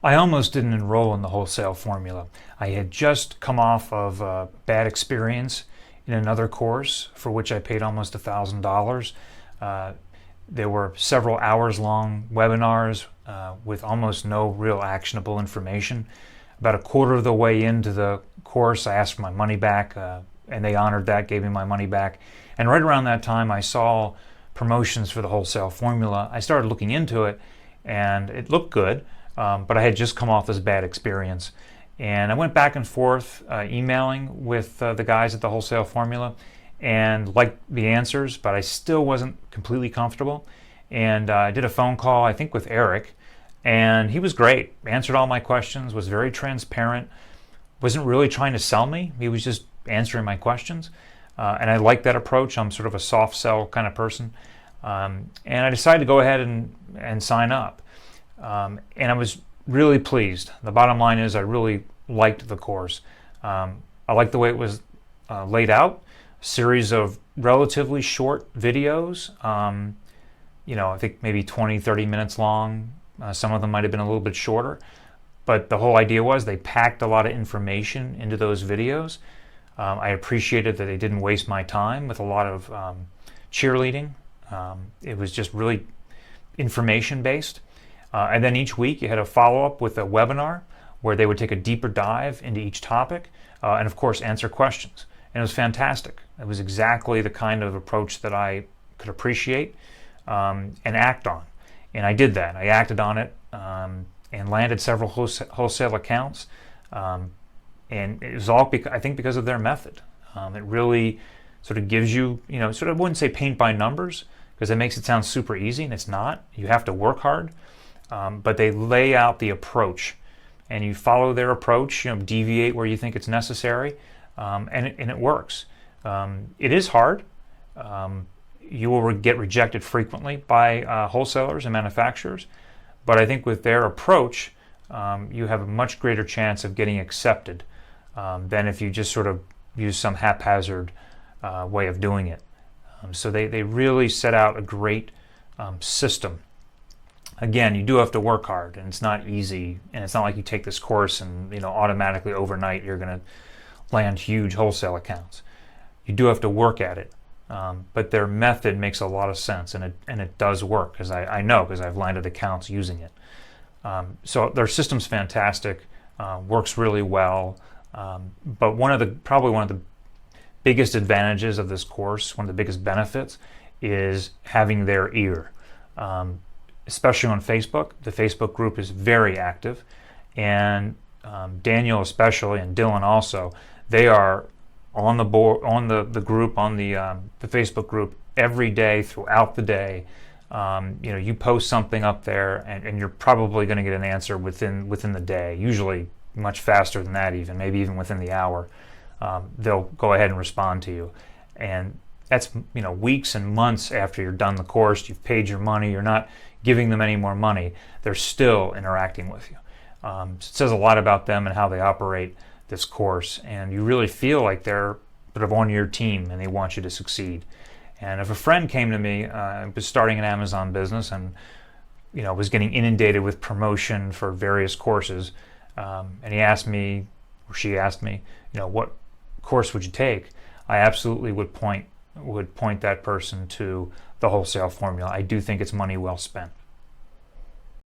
I almost didn't enroll in the Wholesale Formula. I had just come off of a bad experience in another course for which I paid almost $1,000. There were several hours long webinars with almost no real actionable information. About a quarter of the way into the course, I asked for my money back, and they honored that, gave me my money back. And right around that time, I saw promotions for the Wholesale Formula. I started looking into it, and it looked good. But I had just come off this bad experience. And I went back and forth emailing with the guys at the Wholesale Formula and liked the answers, but I still wasn't completely comfortable. And I did a phone call, I think with Eric, and he was great. Answered all my questions, was very transparent, wasn't really trying to sell me. He was just answering my questions. And I like that approach. I'm sort of a soft sell kind of person. And I decided to go ahead and sign up. And I was really pleased. The bottom line is I really liked the course. I liked the way it was laid out. A series of relatively short videos, I think maybe 20, 30 minutes long. Some of them might have been a little bit shorter. But the whole idea was they packed a lot of information into those videos. I appreciated that they didn't waste my time with a lot of cheerleading. It was just really information-based. And then each week you had a follow-up with a webinar where they would take a deeper dive into each topic and, of course, answer questions. And it was fantastic. It was exactly the kind of approach that I could appreciate and act on. And I did that. I acted on it and landed several wholesale accounts. And it was all, I think, because of their method. It really sort of gives you, sort of, I wouldn't say paint by numbers, because it makes it sound super easy, and it's not. You have to work hard. But they lay out the approach, and you follow their approach. Deviate where you think it's necessary, and it works. It is hard. You will get rejected frequently by wholesalers and manufacturers, but I think with their approach, you have a much greater chance of getting accepted than if you just sort of use some haphazard way of doing it. So they really set out a great system. Again, you do have to work hard, and it's not easy, and it's not like you take this course and automatically overnight you're going to land huge wholesale accounts. You do have to work at it, but their method makes a lot of sense, and it does work, because I know, because I've landed accounts using it. So their system's fantastic, works really well, but probably one of the biggest advantages of this course, one of the biggest benefits, is having their ear. Especially on Facebook. The Facebook group is very active, and Daniel especially, and Dylan also, they are on the board, on the group, on the Facebook group every day throughout the day. You post something up there, and you're probably going to get an answer within the day. Usually much faster than that, maybe even within the hour. They'll go ahead and respond to you, and that's weeks and months after you're done the course. You've paid your money. You're not giving them any more money. They're still interacting with you. It says a lot about them and how they operate this course, and you really feel like they're sort of on your team and they want you to succeed. And if a friend came to me, was starting an Amazon business, and was getting inundated with promotion for various courses, and he asked me, or she asked me, what course would you take? I absolutely would point that person to the Wholesale Formula. I do think it's money well spent.